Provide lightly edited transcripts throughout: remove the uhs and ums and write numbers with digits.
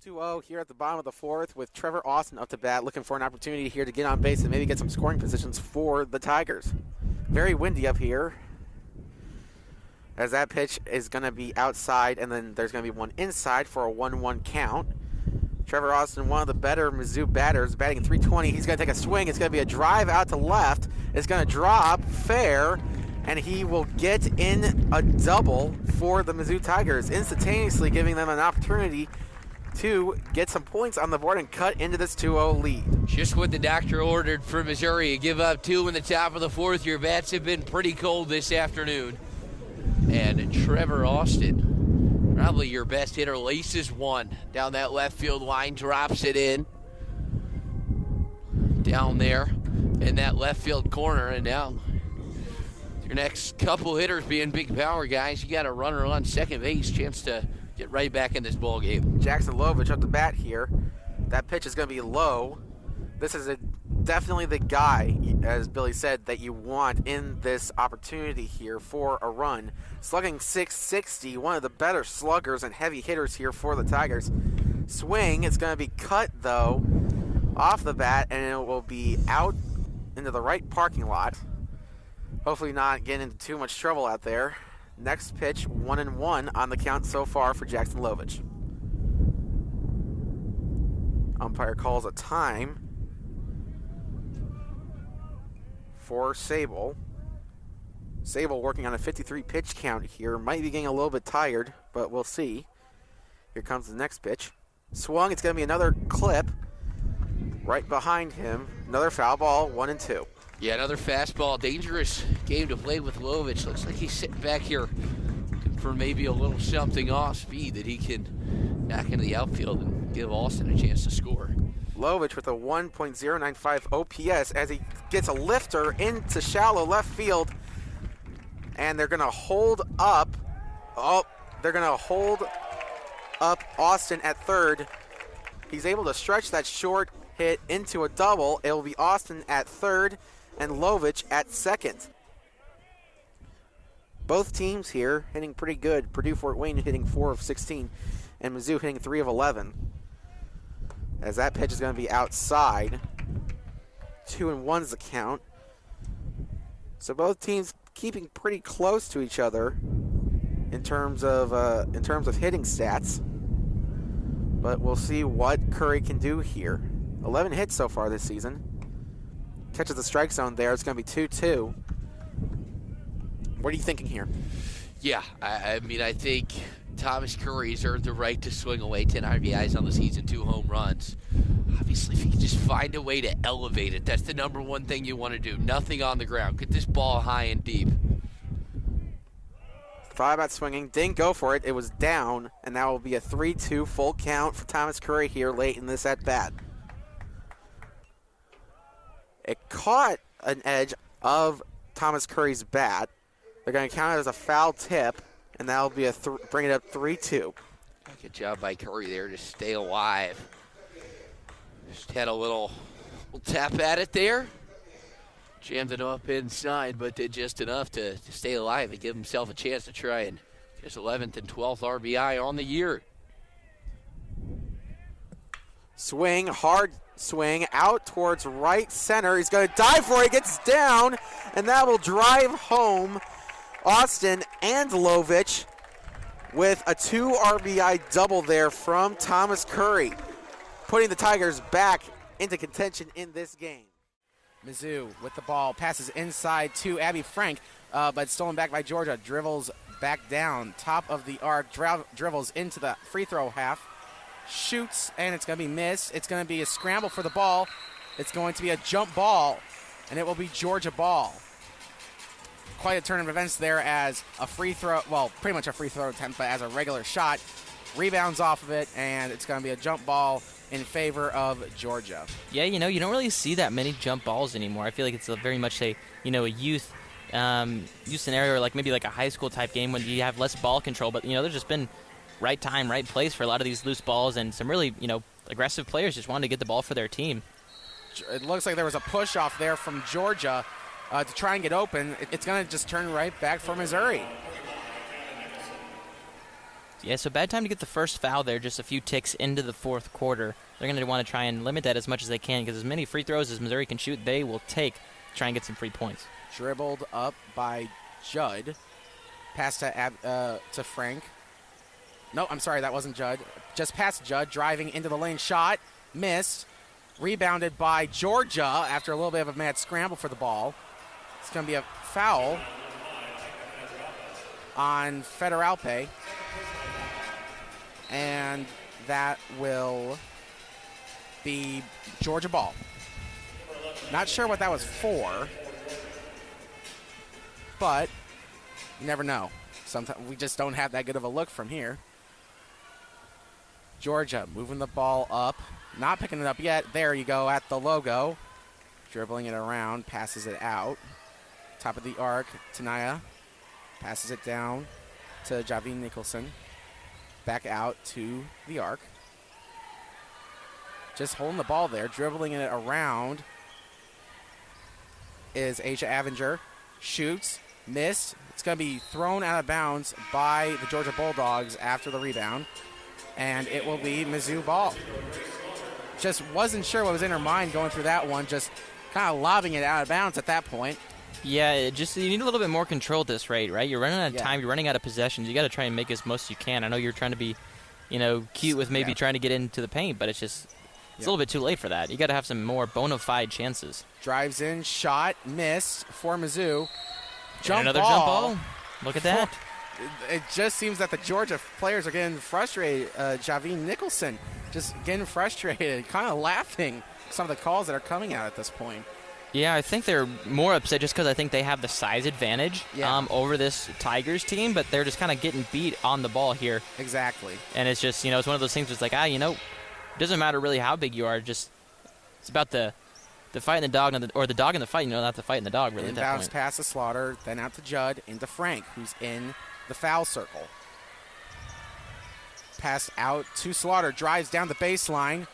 2-0 here at the bottom of the fourth with Trevor Austin up to bat, looking for an opportunity here to get on base and maybe get some scoring positions for the Tigers. Very windy up here, as that pitch is going to be outside, and then there's going to be one inside for a 1-1 count. Trevor Austin, one of the better Mizzou batters, batting .320. He's going to take a swing. It's going to be a drive out to left. It's going to drop fair, and he will get in a double for the Mizzou Tigers, instantaneously giving them an opportunity to get some points on the board and cut into this 2-0 lead. Just what the doctor ordered for Missouri. You give up 2 in the top of the fourth. Your bats have been pretty cold this afternoon. And Trevor Austin, probably your best hitter, laces one down that left field line, drops it in down there in that left field corner. And now your next couple hitters being big power guys, you got a runner on second base, chance to get right back in this ball game. Jackson Lovich up the bat here. That pitch is going to be low. This is definitely the guy, as Billy said, that you want in this opportunity here for a run. Slugging .660, one of the better sluggers and heavy hitters here for the Tigers. Swing, it's going to be cut, though, off the bat, and it will be out into the right parking lot. Hopefully not getting into too much trouble out there. Next pitch, 1-1 on the count so far for Jackson Lovich. Umpire calls a time for Sable. Sable working on a 53 pitch count here. Might be getting a little bit tired, but we'll see. Here comes the next pitch. Swung, it's going to be another clip right behind him. Another foul ball, 1-2. Yeah, another fastball. Dangerous game to play with Lovich. Looks like he's sitting back here looking for maybe a little something off speed that he can knock into the outfield and give Austin a chance to score. Lovich with a 1.095 OPS as he gets a lifter into shallow left field. And they're going to hold up. They're going to hold up Austin at third. He's able to stretch that short hit into a double. It will be Austin at third and Lovich at second. Both teams here hitting pretty good. Purdue-Fort Wayne hitting 4 of 16 and Mizzou hitting 3 of 11. As that pitch is going to be outside. 2-1 is the count. So both teams keeping pretty close to each other in terms of hitting stats. But we'll see what Curry can do here. 11 hits so far this season. Catches the strike zone there. It's going to be 2-2. What are you thinking here? Yeah, I mean, I think Thomas Curry's earned the right to swing away 10 RBIs on the season, 2 home runs. Obviously, if you can just find a way to elevate it, that's the number one thing you want to do. Nothing on the ground. Get this ball high and deep. Thought about swinging, didn't go for it. It was down, and that will be a 3-2 full count for Thomas Curry here late in this at-bat. It caught an edge of Thomas Curry's bat. They're going to count it as a foul tip, and that'll be bring it up 3-2. Good job by Curry there to stay alive. Just had a little tap at it there. Jammed it up inside, but did just enough to stay alive and give himself a chance to try and get his 11th and 12th RBI on the year. Swing, hard swing, out towards right center. He's going to dive for it, gets down, and that will drive home Austin and Lovich with a 2 RBI double there from Thomas Curry, putting the Tigers back into contention in this game. Mizzou with the ball, passes inside to Abby Frank, but stolen back by Georgia. Dribbles back down, top of the arc, dribbles into the free throw half, shoots, and it's going to be missed. It's going to be a scramble for the ball. It's going to be a jump ball, and it will be Georgia ball. Quite a turn of events there as a free throw, well, pretty much a free throw attempt, but as a regular shot. Rebounds off of it, and it's going to be a jump ball in favor of Georgia. Yeah, you know, you don't really see that many jump balls anymore. I feel like it's very much a youth scenario, or like maybe like a high school type game when you have less ball control. But there's just been right time, right place for a lot of these loose balls, and some really aggressive players just wanted to get the ball for their team. It looks like there was a push off there from Georgia to try and get open. It's going to just turn right back for Missouri. Yeah, so bad time to get the first foul there, just a few ticks into the fourth quarter. They're going to want to try and limit that as much as they can because as many free throws as Missouri can shoot, they will take to try and get some free points. Dribbled up by Judd. Pass to Frank. No, I'm sorry, that wasn't Judd. Just past Judd, driving into the lane. Shot, missed. Rebounded by Georgia after a little bit of a mad scramble for the ball. It's going to be a foul on Federalpe. And that will be Georgia ball. Not sure what that was for, but you never know. Sometimes we just don't have that good of a look from here. Georgia moving the ball up. Not picking it up yet. There you go at the logo. Dribbling it around, passes it out. Top of the arc, Tanaya passes it down to Javine Nicholson. Back out to the arc. Just holding the ball there, dribbling it around is Asia Avenger. Shoots, missed. It's going to be thrown out of bounds by the Georgia Bulldogs after the rebound. And it will be Mizzou ball. Just wasn't sure what was in her mind going through that one, just kind of lobbing it out of bounds at that point. Yeah, you need a little bit more control at this rate, right? You're running out of time, you're running out of possessions. You got to try and make as most as you can. I know you're trying to be, cute with maybe trying to get into the paint, but it's a little bit too late for that. You got to have some more bona fide chances. Drives in, shot, missed for Mizzou. Another jump ball. Look at that. It just seems that the Georgia players are getting frustrated. Javine Nicholson just getting frustrated, kind of laughing some of the calls that are coming out at this point. Yeah, I think they're more upset just because I think they have the size advantage over this Tigers team, but they're just kind of getting beat on the ball here. Exactly. And it's just, it's one of those things that's like, it doesn't matter really how big you are. Just it's about the fight in the dog, or the dog in the fight, not the fight in the dog, really, at that point. Inbounds pass to Slaughter, then out to Judd, into Frank, who's in the foul circle. Pass out to Slaughter, drives down the baseline.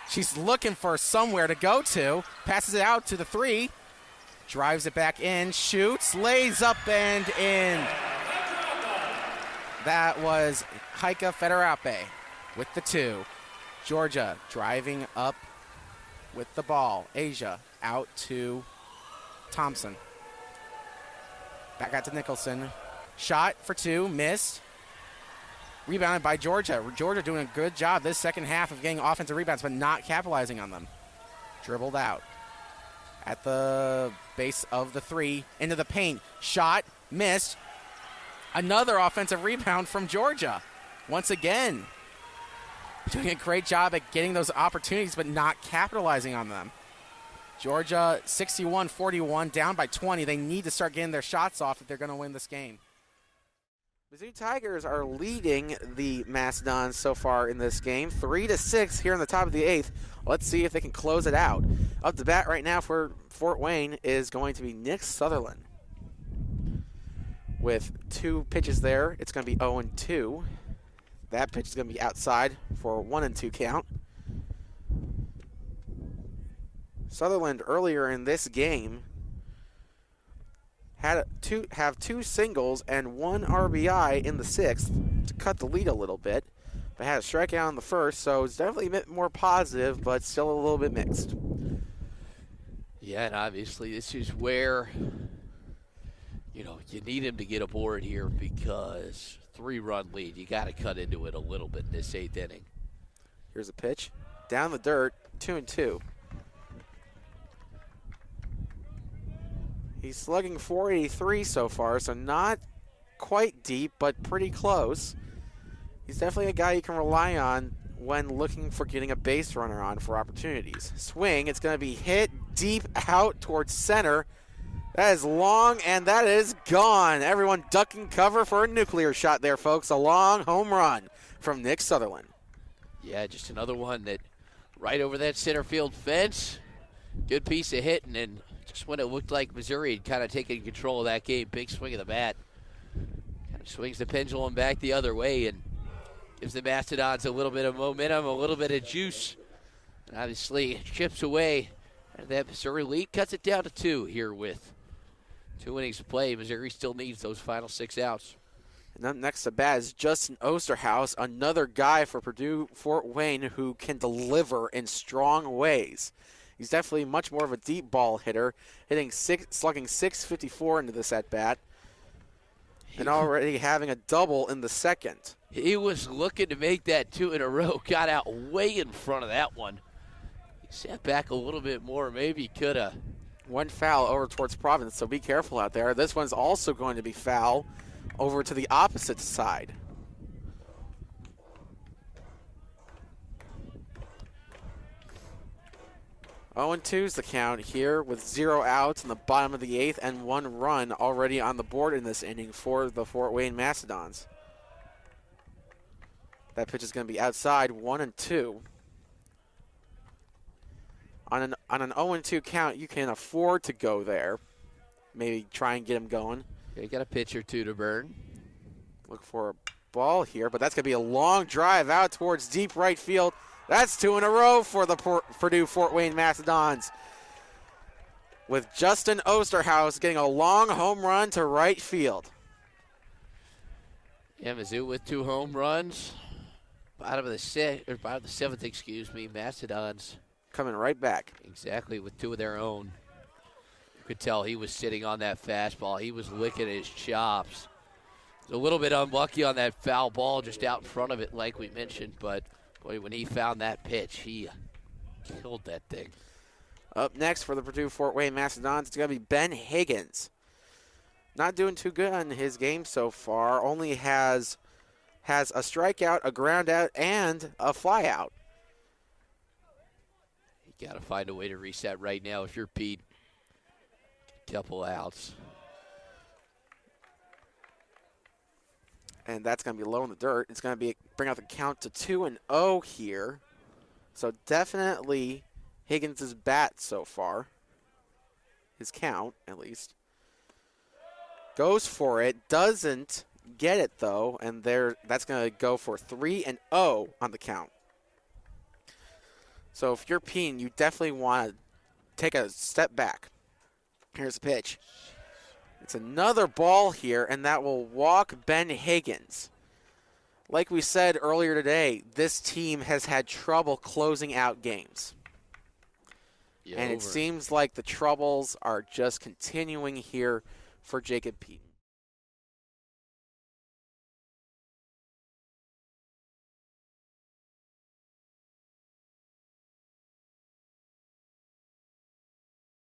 She's looking for somewhere to go to. Passes it out to the three. Drives it back in. Shoots. Lays up and in. That was Heike Federape with the two. Georgia driving up with the ball. Asia out to Thompson. Back out to Nicholson. Shot for two. Missed. Rebounded by Georgia. Georgia doing a good job this second half of getting offensive rebounds, but not capitalizing on them. Dribbled out. At the base of the three. Into the paint. Shot. Missed. Another offensive rebound from Georgia. Once again. Doing a great job at getting those opportunities, but not capitalizing on them. Georgia 61-41, down by 20. They need to start getting their shots off if they're going to win this game. Mizzou Tigers are leading the Mastodons so far in this game, 3-6 here in the top of the eighth. Let's see if they can close it out. Up to bat right now for Fort Wayne is going to be Nick Sutherland. With two pitches there, it's going to be 0-2. That pitch is going to be outside for a 1-2 count. Sutherland earlier in this game had two singles and one RBI in the sixth to cut the lead a little bit, but had a strikeout in the first, so it's definitely a bit more positive, but still a little bit mixed. Yeah, and obviously this is where, you need him to get aboard here because 3-run lead, you got to cut into it a little bit in this eighth inning. Here's a pitch. Down the dirt, 2-2. He's slugging .483 so far, so not quite deep, but pretty close. He's definitely a guy you can rely on when looking for getting a base runner on for opportunities. Swing, it's going to be hit deep out towards center. That is long, and that is gone. Everyone ducking cover for a nuclear shot there, folks. A long home run from Nick Sutherland. Yeah, just another one that right over that center field fence. Good piece of hitting, and just when it looked like Missouri had kind of taken control of that game, big swing of the bat. Kind of swings the pendulum back the other way and gives the Mastodons a little bit of momentum, a little bit of juice. And obviously chips away. And that Missouri lead cuts it down to 2 here with 2 innings to play. Missouri still needs those final 6 outs. And up next to bat is Justin Osterhaus, another guy for Purdue Fort Wayne who can deliver in strong ways. He's definitely much more of a deep ball hitter, slugging 654 into this at bat, and already having a double in the second. He was looking to make that 2 in a row, got out way in front of that one. He sat back a little bit more, maybe could have. One foul over towards Providence, so be careful out there. This one's also going to be foul over to the opposite side. Oh, and 2's the count here with 0 outs in the bottom of the 8th and 1 run already on the board in this inning for the Fort Wayne Mastodons. That pitch is going to be outside, 1-2. On an 0-2 count, you can afford to go there. Maybe try and get him going. You got a pitch or two to burn. Look for a ball here, but that's going to be a long drive out towards deep right field. That's 2 in a row for the Purdue Fort Wayne Mastodons, with Justin Osterhaus getting a long home run to right field. Yeah, Mizzou with 2 home runs. Bottom of the 7th, Mastodons coming right back. Exactly, with 2 of their own. You could tell he was sitting on that fastball. He was licking his chops. He was a little bit unlucky on that foul ball just out in front of it, like we mentioned, but boy, when he found that pitch, he killed that thing. Up next for the Purdue Fort Wayne Mastodons, it's going to be Ben Higgins. Not doing too good on his game so far. Only has a strikeout, a ground out, and a fly out. You got to find a way to reset right now if you're Pete. Couple outs. And that's going to be low in the dirt. It's going to bring out the count to 2-0 here. So definitely Higgins' bat so far. His count, at least. Goes for it. Doesn't get it, though. And that's going to go for 3-0 on the count. So if you're Peen, you definitely want to take a step back. Here's the pitch. It's another ball here, and that will walk Ben Higgins. Like we said earlier today, this team has had trouble closing out games. And it seems like the troubles are just continuing here for Jacob Pete.